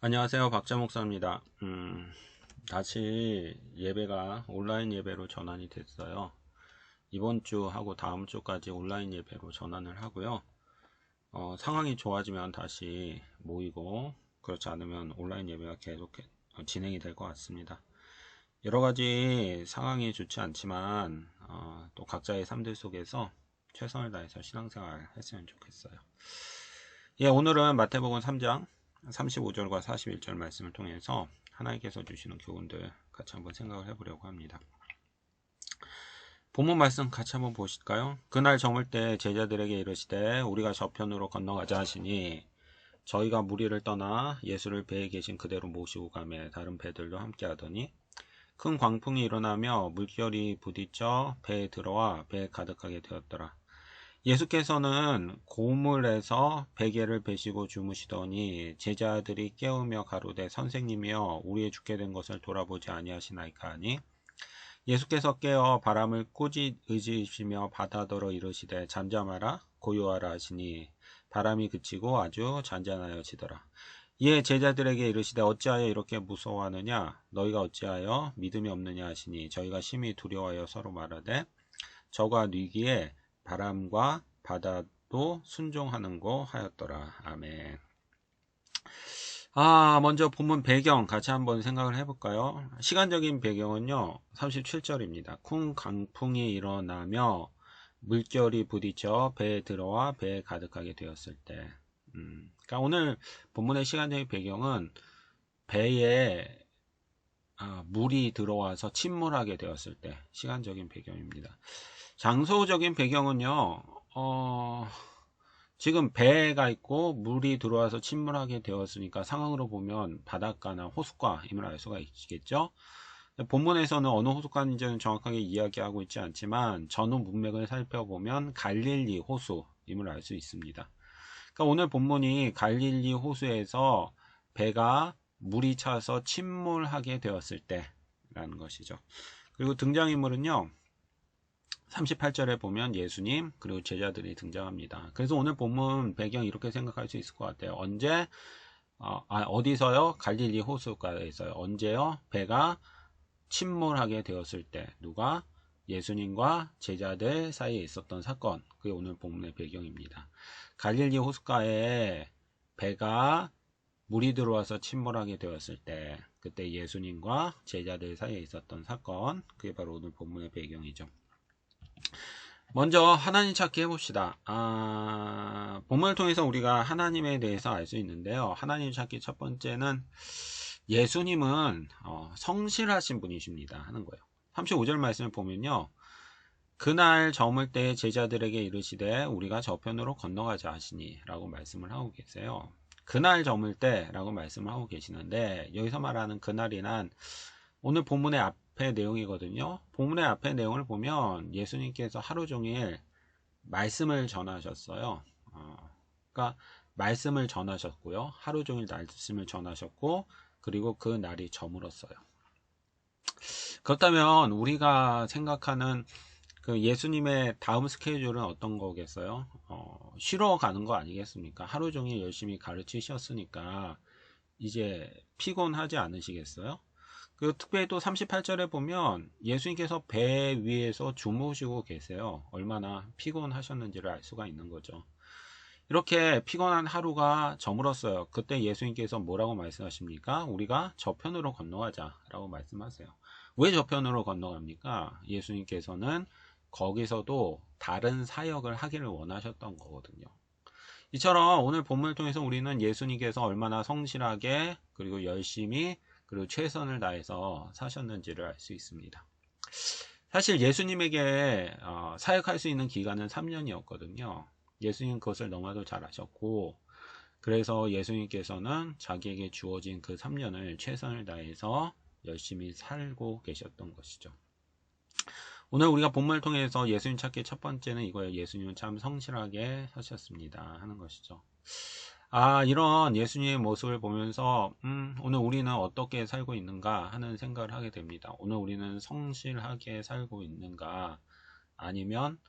안녕하세요. 박자 목사입니다. 다시 예배가 온라인 예배로 전환이 됐어요. 이번 주 하고 다음 주까지 온라인 예배로 전환을 하고요. 상황이 좋아지면 다시 모이고, 그렇지 않으면 온라인 예배가 계속 진행이 될 것 같습니다. 여러 가지 상황이 좋지 않지만, 또 각자의 삶들 속에서 최선을 다해서 신앙생활 했으면 좋겠어요. 예, 오늘은 마태복음 3장 35절과 41절 말씀을 통해서 하나님께서 주시는 교훈들 같이 한번 생각을 해보려고 합니다. 본문 말씀 같이 한번 보실까요? 그날 저물 때 제자들에게 이르시되 우리가 저편으로 건너가자 하시니 저희가 무리를 떠나 예수를 배에 계신 그대로 모시고 가매 다른 배들도 함께 하더니 큰 광풍이 일어나며 물결이 부딪혀 배에 들어와 배에 가득하게 되었더라. 예수께서는 고물에서 베개를 베시고 주무시더니 제자들이 깨우며 가로되 선생님이여 우리의 죽게 된 것을 돌아보지 아니하시나이까 하니 예수께서 깨어 바람을 꾸짖으시며 바다더러 이르시되 잠잠하라 고요하라 하시니 바람이 그치고 아주 잔잔하여지더라. 이에 제자들에게 이르시되 어찌하여 이렇게 무서워하느냐 너희가 어찌하여 믿음이 없느냐 하시니 저희가 심히 두려워하여 서로 말하되 저가 뉘기에 바람과 바다도 순종하는고 하였더라. 아멘. 먼저 본문 배경 같이 한번 생각을 해볼까요? 시간적인 배경은요, 37절입니다. 큰 강풍이 일어나며 물결이 부딪혀 배에 들어와 배에 가득하게 되었을 때. 그러니까 오늘 본문의 시간적인 배경은 배에 물이 들어와서 침몰하게 되었을 때 시간적인 배경입니다. 장소적인 배경은요, 지금 배가 있고 물이 들어와서 침몰하게 되었으니까 상황으로 보면 바닷가나 호숫가임을 알 수가 있겠죠. 본문에서는 어느 호숫가인지는 정확하게 이야기하고 있지 않지만 전후 문맥을 살펴보면 갈릴리 호수임을 알 수 있습니다. 그러니까 오늘 본문이 갈릴리 호수에서 배가 물이 차서 침몰하게 되었을 때라는 것이죠. 그리고 등장인물은요, 38절에 보면 예수님 그리고 제자들이 등장합니다. 그래서 오늘 본문 배경 이렇게 생각할 수 있을 것 같아요. 어디서요? 갈릴리 호숫가에서요. 언제요? 배가 침몰하게 되었을 때 누가? 예수님과 제자들 사이에 있었던 사건. 그게 오늘 본문의 배경입니다. 갈릴리 호숫가에 배가 물이 들어와서 침몰하게 되었을 때 그때 예수님과 제자들 사이에 있었던 사건. 그게 바로 오늘 본문의 배경이죠. 먼저 하나님 찾기 해봅시다. 본문을 통해서 우리가 하나님에 대해서 알 수 있는데요. 하나님 찾기 첫 번째는 예수님은 성실하신 분이십니다 하는 거예요. 35절 말씀을 보면요. 그날 저물 때 제자들에게 이르시되 우리가 저편으로 건너가자 하시니 라고 말씀을 하고 계세요. 그날 저물 때 라고 말씀을 하고 계시는데 여기서 말하는 그날이란 오늘 본문의 앞의 내용이거든요. 본문의 앞의 내용을 보면 예수님께서 하루 종일 말씀을 전하셨어요. 그러니까 말씀을 전하셨고요. 하루 종일 말씀을 전하셨고 그리고 그 날이 저물었어요. 그렇다면 우리가 생각하는 그 예수님의 다음 스케줄은 어떤 거겠어요? 쉬러 가는 거 아니겠습니까? 하루 종일 열심히 가르치셨으니까 이제 피곤하지 않으시겠어요? 그 특별히 또 38절에 보면 예수님께서 배 위에서 주무시고 계세요. 얼마나 피곤하셨는지를 알 수가 있는 거죠. 이렇게 피곤한 하루가 저물었어요. 그때 예수님께서 뭐라고 말씀하십니까? 우리가 저편으로 건너가자 라고 말씀하세요. 왜 저편으로 건너갑니까? 예수님께서는 거기서도 다른 사역을 하기를 원하셨던 거거든요. 이처럼 오늘 본문을 통해서 우리는 예수님께서 얼마나 성실하게 그리고 열심히 그리고 최선을 다해서 사셨는지를 알 수 있습니다. 사실 예수님에게 사역할 수 있는 기간은 3년이었거든요. 예수님 그것을 너무나도 잘 아셨고 그래서 예수님께서는 자기에게 주어진 그 3년을 최선을 다해서 열심히 살고 계셨던 것이죠. 오늘 우리가 본문을 통해서 예수님 찾기 첫 번째는 이거예요. 예수님은 참 성실하게 사셨습니다 하는 것이죠. 이런 예수님의 모습을 보면서 오늘 우리는 어떻게 살고 있는가 하는 생각을 하게 됩니다. 오늘 우리는 성실하게 살고 있는가 아니면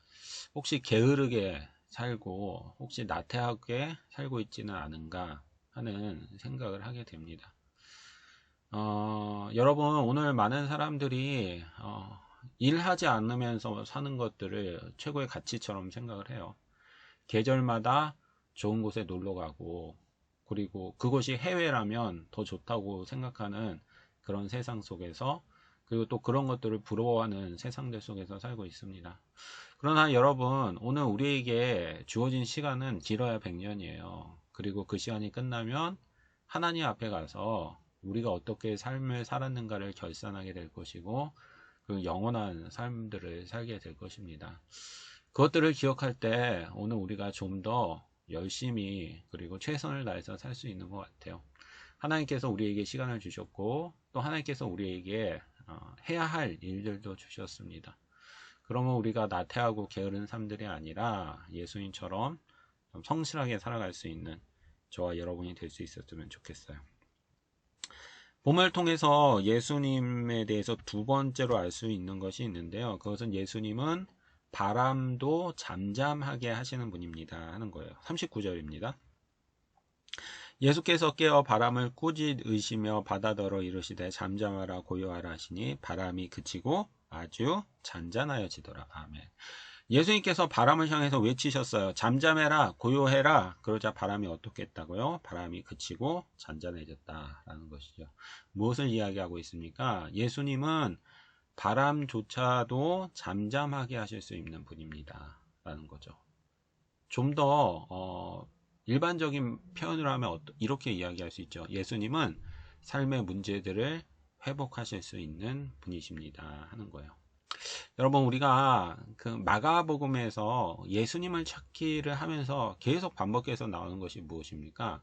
혹시 게으르게 살고 혹시 나태하게 살고 있지는 않은가 하는 생각을 하게 됩니다. 여러분, 오늘 많은 사람들이 일하지 않으면서 사는 것들을 최고의 가치처럼 생각을 해요. 계절마다 좋은 곳에 놀러 가고, 그리고 그곳이 해외라면 더 좋다고 생각하는 그런 세상 속에서, 그리고 또 그런 것들을 부러워하는 세상들 속에서 살고 있습니다. 그러나 여러분, 오늘 우리에게 주어진 시간은 길어야 100년이에요. 그리고 그 시간이 끝나면 하나님 앞에 가서 우리가 어떻게 삶을 살았는가를 결산하게 될 것이고, 그 영원한 삶들을 살게 될 것입니다. 그것들을 기억할 때 오늘 우리가 좀 더 열심히 그리고 최선을 다해서 살 수 있는 것 같아요. 하나님께서 우리에게 시간을 주셨고, 또 하나님께서 우리에게 해야 할 일들도 주셨습니다. 그러면 우리가 나태하고 게으른 삶들이 아니라 예수님처럼 좀 성실하게 살아갈 수 있는 저와 여러분이 될 수 있었으면 좋겠어요. 봄을 통해서 예수님에 대해서 두 번째로 알 수 있는 것이 있는데요. 그것은 예수님은 바람도 잠잠하게 하시는 분입니다 하는 거예요. 39절입니다. 예수께서 깨어 바람을 꾸짖으시며 바다더러 이르시되 잠잠하라 고요하라 하시니 바람이 그치고 아주 잔잔하여지더라. 아멘. 예수님께서 바람을 향해서 외치셨어요. 잠잠해라, 고요해라. 그러자 바람이 어떻게 했다고요? 바람이 그치고 잔잔해졌다라는 것이죠. 무엇을 이야기하고 있습니까? 예수님은 바람조차도 잠잠하게 하실 수 있는 분입니다 라는 거죠. 좀 더 일반적인 표현을 하면 이렇게 이야기할 수 있죠. 예수님은 삶의 문제들을 회복하실 수 있는 분이십니다 하는 거예요. 여러분, 우리가 그 마가복음에서 예수님을 찾기를 하면서 계속 반복해서 나오는 것이 무엇입니까?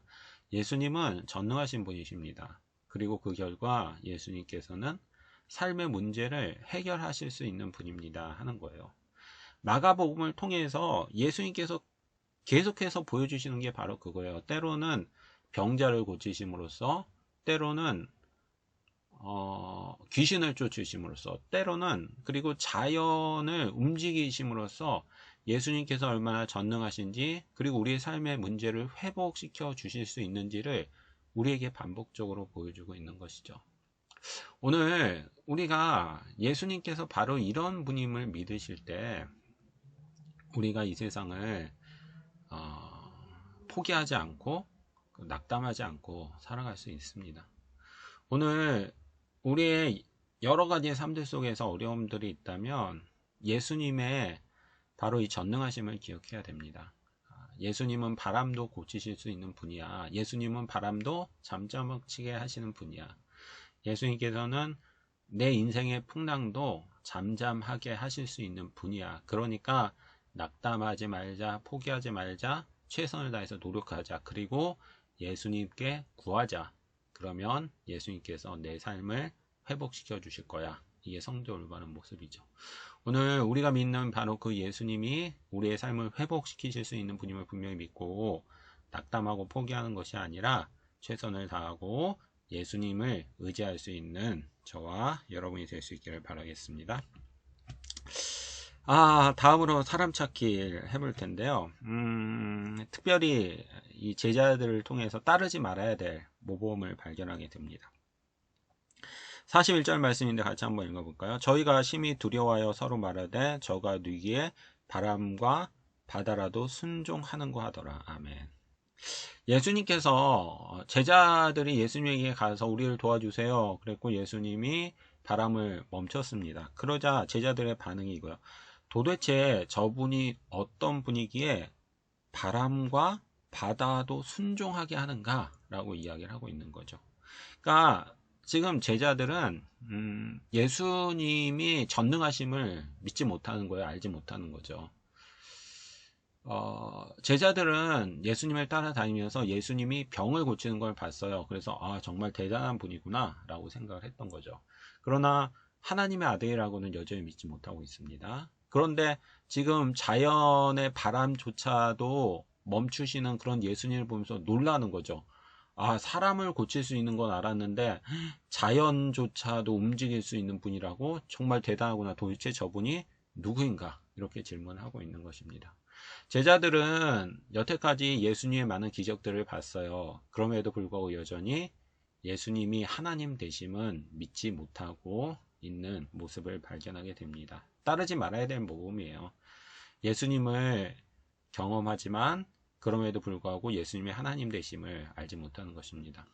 예수님은 전능하신 분이십니다. 그리고 그 결과 예수님께서는 삶의 문제를 해결하실 수 있는 분입니다 하는 거예요. 마가복음을 통해서 예수님께서 계속해서 보여주시는 게 바로 그거예요. 때로는 병자를 고치심으로써, 때로는 귀신을 쫓으심으로써, 때로는 그리고 자연을 움직이심으로써 예수님께서 얼마나 전능하신지, 그리고 우리의 삶의 문제를 회복시켜 주실 수 있는지를 우리에게 반복적으로 보여주고 있는 것이죠. 오늘 우리가 예수님께서 바로 이런 분임을 믿으실 때 우리가 이 세상을 포기하지 않고 낙담하지 않고 살아갈 수 있습니다. 오늘 우리의 여러 가지의 삶들 속에서 어려움들이 있다면 예수님의 바로 이 전능하심을 기억해야 됩니다. 예수님은 바람도 고치실 수 있는 분이야. 예수님은 바람도 잠잠치게 하시는 분이야. 예수님께서는 내 인생의 풍랑도 잠잠하게 하실 수 있는 분이야. 그러니까 낙담하지 말자, 포기하지 말자, 최선을 다해서 노력하자. 그리고 예수님께 구하자. 그러면 예수님께서 내 삶을 회복시켜 주실 거야. 이게 성도 올바른 모습이죠. 오늘 우리가 믿는 바로 그 예수님이 우리의 삶을 회복시키실 수 있는 분임을 분명히 믿고 낙담하고 포기하는 것이 아니라 최선을 다하고 예수님을 의지할 수 있는 저와 여러분이 될 수 있기를 바라겠습니다. 다음으로 사람 찾기를 해볼 텐데요. 특별히 이 제자들을 통해서 따르지 말아야 될 모범을 발견하게 됩니다. 41절 말씀인데 같이 한번 읽어볼까요? 저희가 심히 두려워하여 서로 말하되 저가 누기에 바람과 바다라도 순종하는고 하더라. 아멘. 예수님께서 제자들이 예수님에게 가서 우리를 도와주세요 그랬고 예수님이 바람을 멈췄습니다. 그러자 제자들의 반응이 이거예요. 도대체 저분이 어떤 분이기에 바람과 바다도 순종하게 하는가 라고 이야기를 하고 있는 거죠. 그러니까 지금 제자들은 예수님이 전능하심을 믿지 못하는 거예요. 알지 못하는 거죠. 제자들은 예수님을 따라다니면서 예수님이 병을 고치는 걸 봤어요. 그래서 정말 대단한 분이구나 라고 생각을 했던 거죠. 그러나 하나님의 아들이라고는 여전히 믿지 못하고 있습니다. 그런데 지금 자연의 바람조차도 멈추시는 그런 예수님을 보면서 놀라는 거죠. 사람을 고칠 수 있는 건 알았는데 자연조차도 움직일 수 있는 분이라고? 정말 대단하구나. 도대체 저분이 누구인가? 이렇게 질문하고 있는 것입니다. 제자들은 여태까지 예수님의 많은 기적들을 봤어요. 그럼에도 불구하고 여전히 예수님이 하나님 되심은 믿지 못하고 있는 모습을 발견하게 됩니다. 따르지 말아야 될 모범이에요. 예수님을 경험하지만 그럼에도 불구하고 예수님의 하나님 되심을 알지 못하는 것입니다.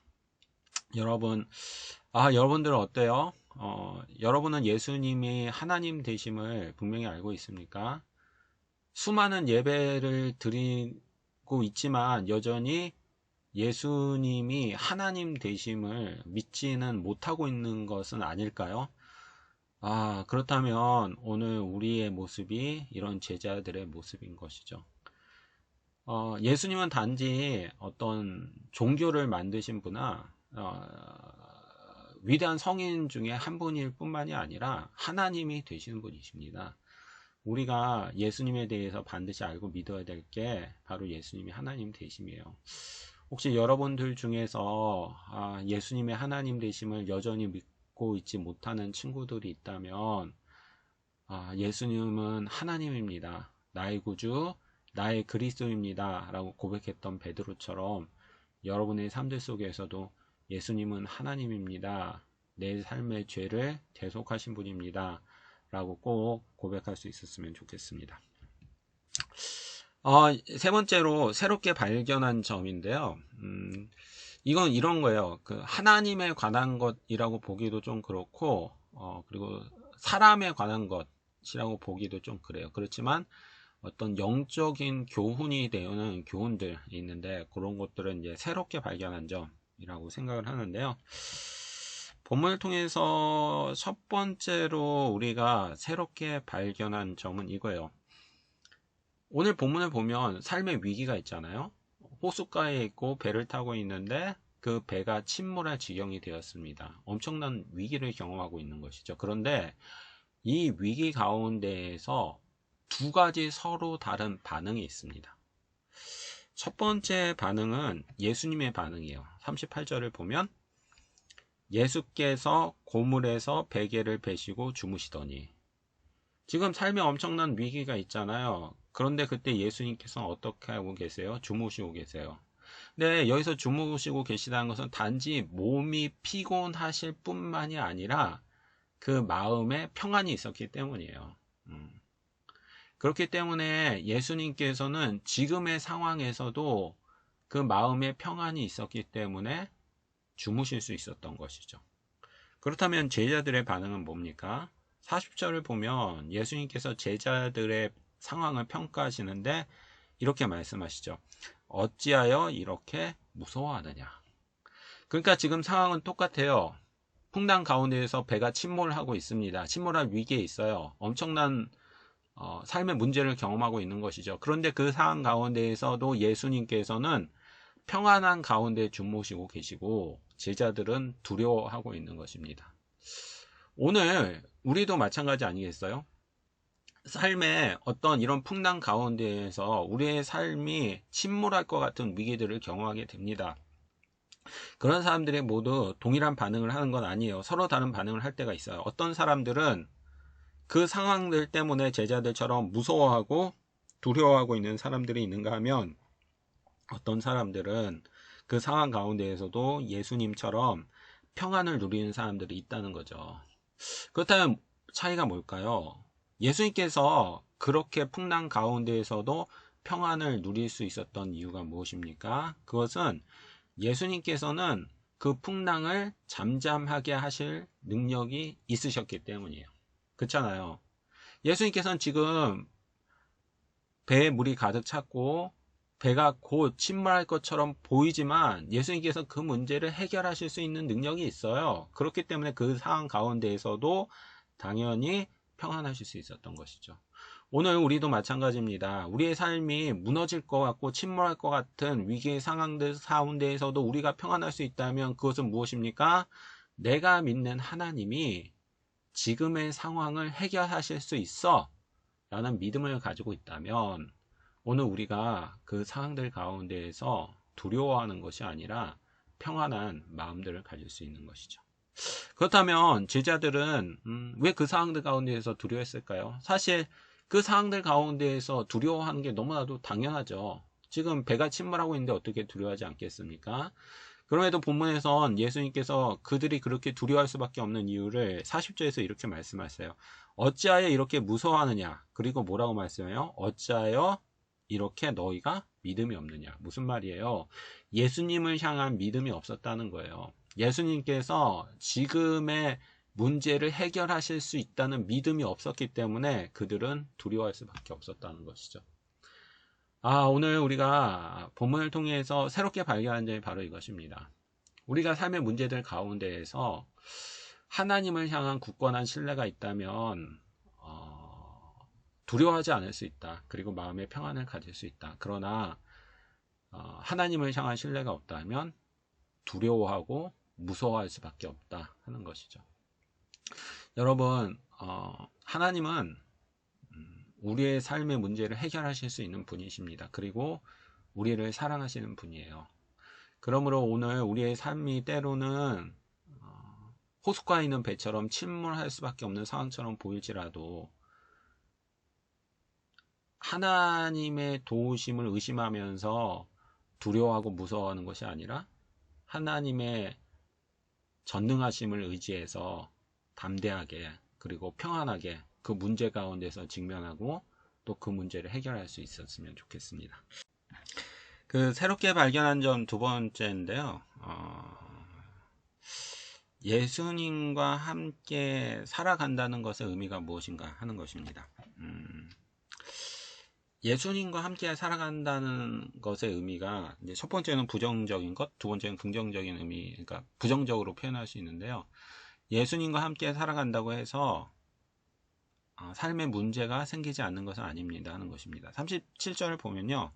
여러분들은 어때요? 여러분은 예수님이 하나님 되심을 분명히 알고 있습니까? 수많은 예배를 드리고 있지만 여전히 예수님이 하나님 되심을 믿지는 못하고 있는 것은 아닐까요? 그렇다면 오늘 우리의 모습이 이런 제자들의 모습인 것이죠. 예수님은 단지 어떤 종교를 만드신 분이나 위대한 성인 중에 한 분일 뿐만이 아니라 하나님이 되시는 분이십니다. 우리가 예수님에 대해서 반드시 알고 믿어야 될 게 바로 예수님이 하나님 되심이에요. 혹시 여러분들 중에서 예수님의 하나님 되심을 여전히 믿고 있지 못하는 친구들이 있다면 예수님은 하나님입니다. 나의 구주, 나의 그리스도입니다. 라고 고백했던 베드로처럼 여러분의 삶들 속에서도 예수님은 하나님입니다. 내 삶의 죄를 대속하신 분입니다. 라고 꼭 고백할 수 있었으면 좋겠습니다. 세 번째로 새롭게 발견한 점인데요. 이건 이런 거예요. 하나님에 관한 것이라고 보기도 좀 그렇고, 그리고 사람에 관한 것이라고 보기도 좀 그래요. 그렇지만 어떤 영적인 교훈이 되는 교훈들이 있는데 그런 것들은 이제 새롭게 발견한 점이라고 생각을 하는데요. 본문을 통해서 첫 번째로 우리가 새롭게 발견한 점은 이거예요. 오늘 본문을 보면 삶의 위기가 있잖아요. 호숫가에 있고 배를 타고 있는데 그 배가 침몰할 지경이 되었습니다. 엄청난 위기를 경험하고 있는 것이죠. 그런데 이 위기 가운데에서 두 가지 서로 다른 반응이 있습니다. 첫 번째 반응은 예수님의 반응이에요. 38절을 보면 예수께서 고물에서 베개를 베시고 주무시더니, 지금 삶에 엄청난 위기가 있잖아요. 그런데 그때 예수님께서는 어떻게 하고 계세요? 주무시고 계세요. 근데 여기서 주무시고 계시다는 것은 단지 몸이 피곤하실 뿐만이 아니라 그 마음에 평안이 있었기 때문이에요. 그렇기 때문에 예수님께서는 지금의 상황에서도 그 마음에 평안이 있었기 때문에 주무실 수 있었던 것이죠. 그렇다면 제자들의 반응은 뭡니까? 40절을 보면 예수님께서 제자들의 상황을 평가하시는데 이렇게 말씀하시죠. 어찌하여 이렇게 무서워하느냐. 그러니까 지금 상황은 똑같아요. 풍랑 가운데에서 배가 침몰하고 있습니다. 침몰할 위기에 있어요. 엄청난 삶의 문제를 경험하고 있는 것이죠. 그런데 그 상황 가운데에서도 예수님께서는 평안한 가운데 주무시고 계시고 제자들은 두려워하고 있는 것입니다. 오늘 우리도 마찬가지 아니겠어요? 삶의 어떤 이런 풍랑 가운데에서 우리의 삶이 침몰할 것 같은 위기들을 경험하게 됩니다. 그런 사람들이 모두 동일한 반응을 하는 건 아니에요. 서로 다른 반응을 할 때가 있어요. 어떤 사람들은 그 상황들 때문에 제자들처럼 무서워하고 두려워하고 있는 사람들이 있는가 하면 어떤 사람들은 그 상황 가운데에서도 예수님처럼 평안을 누리는 사람들이 있다는 거죠. 그렇다면 차이가 뭘까요? 예수님께서 그렇게 풍랑 가운데에서도 평안을 누릴 수 있었던 이유가 무엇입니까? 그것은 예수님께서는 그 풍랑을 잠잠하게 하실 능력이 있으셨기 때문이에요. 그렇잖아요. 예수님께서는 지금 배에 물이 가득 찼고 배가 곧 침몰할 것처럼 보이지만 예수님께서 그 문제를 해결하실 수 있는 능력이 있어요. 그렇기 때문에 그 상황 가운데에서도 당연히 평안하실 수 있었던 것이죠. 오늘 우리도 마찬가지입니다. 우리의 삶이 무너질 것 같고 침몰할 것 같은 위기의 상황들 가운데에서도 우리가 평안할 수 있다면 그것은 무엇입니까? 내가 믿는 하나님이 지금의 상황을 해결하실 수 있어 라는 믿음을 가지고 있다면 오늘 우리가 그 상황들 가운데에서 두려워하는 것이 아니라 평안한 마음들을 가질 수 있는 것이죠. 그렇다면 제자들은 왜 그 상황들 가운데에서 두려워했을까요? 사실 그 상황들 가운데에서 두려워하는 게 너무나도 당연하죠. 지금 배가 침몰하고 있는데 어떻게 두려워하지 않겠습니까? 그럼에도 본문에선 예수님께서 그들이 그렇게 두려워할 수밖에 없는 이유를 40절에서 이렇게 말씀하세요. 어찌하여 이렇게 무서워하느냐? 그리고 뭐라고 말씀해요? 어찌하여 이렇게 너희가 믿음이 없느냐? 무슨 말이에요? 예수님을 향한 믿음이 없었다는 거예요. 예수님께서 지금의 문제를 해결하실 수 있다는 믿음이 없었기 때문에 그들은 두려워할 수밖에 없었다는 것이죠. 오늘 우리가 본문을 통해서 새롭게 발견한 점이 바로 이것입니다. 우리가 삶의 문제들 가운데에서 하나님을 향한 굳건한 신뢰가 있다면 두려워하지 않을 수 있다. 그리고 마음의 평안을 가질 수 있다. 그러나 하나님을 향한 신뢰가 없다면 두려워하고 무서워할 수밖에 없다 하는 것이죠. 여러분, 하나님은 우리의 삶의 문제를 해결하실 수 있는 분이십니다. 그리고 우리를 사랑하시는 분이에요. 그러므로 오늘 우리의 삶이 때로는 호숫가에 있는 배처럼 침몰할 수밖에 없는 상황처럼 보일지라도 하나님의 도우심을 의심하면서 두려워하고 무서워하는 것이 아니라 하나님의 전능하심을 의지해서 담대하게 그리고 평안하게 그 문제 가운데서 직면하고 또 그 문제를 해결할 수 있었으면 좋겠습니다. 그 새롭게 발견한 점 두 번째인데요. 예수님과 함께 살아간다는 것의 의미가 무엇인가 하는 것입니다. 예수님과 함께 살아간다는 것의 의미가 이제 첫 번째는 부정적인 것, 두 번째는 긍정적인 의미, 그러니까 부정적으로 표현할 수 있는데요. 예수님과 함께 살아간다고 해서 삶의 문제가 생기지 않는 것은 아닙니다 하는 것입니다. 37절을 보면요.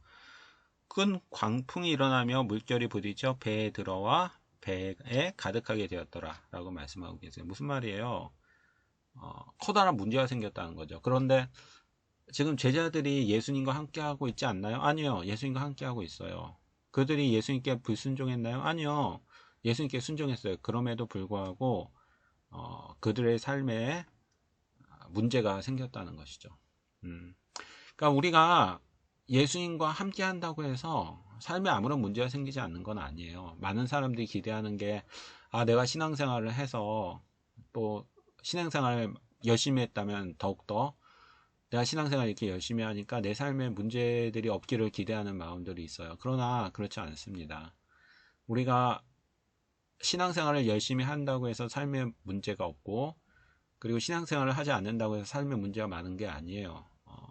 큰 광풍이 일어나며 물결이 부딪혀 배에 들어와 배에 가득하게 되었더라 라고 말씀하고 계세요. 무슨 말이에요? 커다란 문제가 생겼다는 거죠. 그런데 지금 제자들이 예수님과 함께하고 있지 않나요? 아니요. 예수님과 함께하고 있어요. 그들이 예수님께 불순종했나요? 아니요. 예수님께 순종했어요. 그럼에도 불구하고 그들의 삶에 문제가 생겼다는 것이죠. 그러니까 우리가 예수님과 함께 한다고 해서 삶에 아무런 문제가 생기지 않는 건 아니에요. 많은 사람들이 기대하는 게 내가 신앙생활을 해서 또 신앙생활을 열심히 했다면 더욱더 내가 신앙생활 이렇게 열심히 하니까 내 삶에 문제들이 없기를 기대하는 마음들이 있어요. 그러나 그렇지 않습니다. 우리가 신앙생활을 열심히 한다고 해서 삶에 문제가 없고 그리고 신앙생활을 하지 않는다고 해서 삶에 문제가 많은 게 아니에요.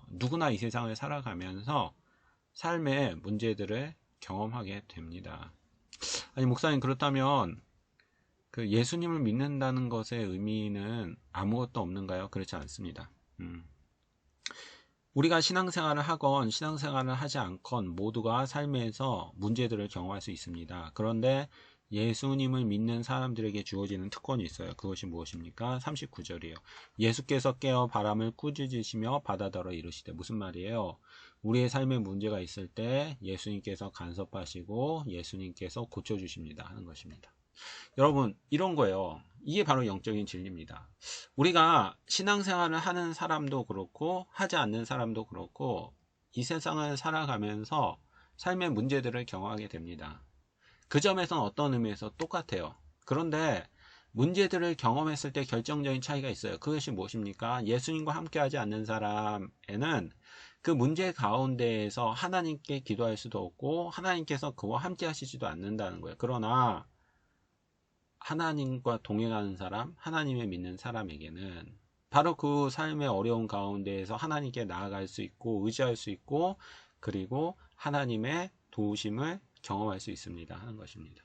누구나 이 세상을 살아가면서 삶의 문제들을 경험하게 됩니다. 아니 목사님 그렇다면 그 예수님을 믿는다는 것의 의미는 아무것도 없는가요? 그렇지 않습니다. 우리가 신앙생활을 하건 신앙생활을 하지 않건 모두가 삶에서 문제들을 경험할 수 있습니다. 그런데 예수님을 믿는 사람들에게 주어지는 특권이 있어요. 그것이 무엇입니까? 39절이에요. 예수께서 깨어 바람을 꾸짖으시며 바다더러 이르시되 무슨 말이에요? 우리의 삶에 문제가 있을 때 예수님께서 간섭하시고 예수님께서 고쳐주십니다 하는 것입니다. 여러분 이런 거예요. 이게 바로 영적인 진리입니다. 우리가 신앙생활을 하는 사람도 그렇고 하지 않는 사람도 그렇고 이 세상을 살아가면서 삶의 문제들을 경험하게 됩니다. 그 점에서는 어떤 의미에서 똑같아요. 그런데 문제들을 경험했을 때 결정적인 차이가 있어요. 그것이 무엇입니까? 예수님과 함께하지 않는 사람에는 그 문제 가운데에서 하나님께 기도할 수도 없고 하나님께서 그와 함께 하시지도 않는다는 거예요. 그러나 하나님과 동행하는 사람, 하나님을 믿는 사람에게는 바로 그 삶의 어려운 가운데에서 하나님께 나아갈 수 있고 의지할 수 있고 그리고 하나님의 도우심을 경험할 수 있습니다 하는 것입니다.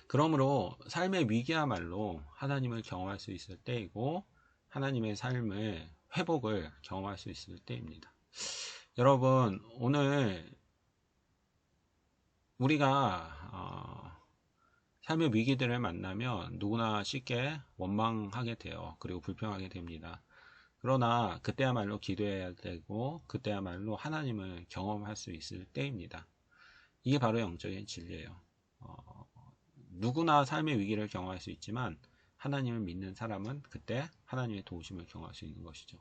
그러므로 삶의 위기야말로 하나님을 경험할 수 있을 때이고 하나님의 삶을 회복을 경험할 수 있을 때입니다. 여러분 오늘 우리가 삶의 위기들을 만나면 누구나 쉽게 원망하게 돼요. 그리고 불평하게 됩니다. 그러나 그때야말로 기도해야 되고 그때야말로 하나님을 경험할 수 있을 때입니다. 이게 바로 영적인 진리예요. 누구나 삶의 위기를 경험할 수 있지만 하나님을 믿는 사람은 그때 하나님의 도우심을 경험할 수 있는 것이죠.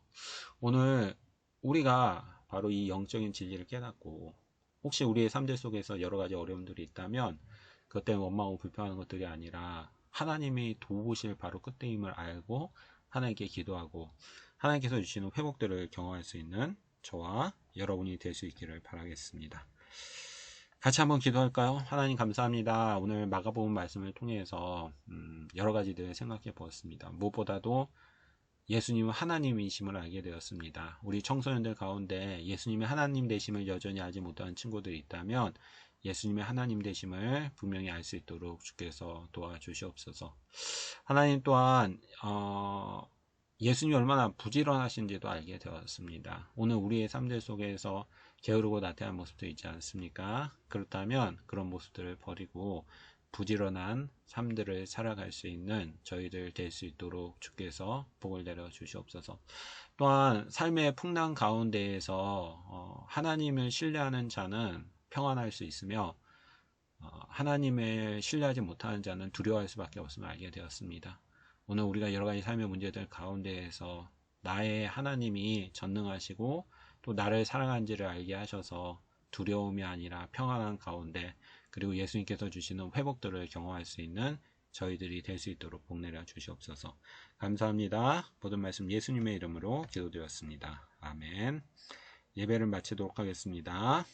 오늘 우리가 바로 이 영적인 진리를 깨닫고 혹시 우리의 삶들 속에서 여러 가지 어려움들이 있다면 그것 때문에 원망하고 불평하는 것들이 아니라 하나님이 도우실 바로 끝임을 알고 하나님께 기도하고 하나님께서 주시는 회복들을 경험할 수 있는 저와 여러분이 될 수 있기를 바라겠습니다. 같이 한번 기도할까요? 하나님 감사합니다. 오늘 마가복음 말씀을 통해서 여러 가지들 생각해 보았습니다. 무엇보다도 예수님은 하나님이심을 알게 되었습니다. 우리 청소년들 가운데 예수님의 하나님 되심을 여전히 알지 못하는 친구들이 있다면 예수님의 하나님 되심을 분명히 알 수 있도록 주께서 도와주시옵소서. 하나님 또한 예수님이 얼마나 부지런하신지도 알게 되었습니다. 오늘 우리의 삶들 속에서 게으르고 나태한 모습도 있지 않습니까? 그렇다면 그런 모습들을 버리고 부지런한 삶들을 살아갈 수 있는 저희들 될 수 있도록 주께서 복을 내려 주시옵소서. 또한 삶의 풍랑 가운데에서 하나님을 신뢰하는 자는 평안할 수 있으며 하나님을 신뢰하지 못하는 자는 두려워할 수밖에 없음을 알게 되었습니다. 오늘 우리가 여러 가지 삶의 문제들 가운데에서 나의 하나님이 전능하시고 또 나를 사랑한지를 알게 하셔서 두려움이 아니라 평안한 가운데 그리고 예수님께서 주시는 회복들을 경험할 수 있는 저희들이 될 수 있도록 복 내려 주시옵소서. 감사합니다. 모든 말씀 예수님의 이름으로 기도드렸습니다. 아멘. 예배를 마치도록 하겠습니다.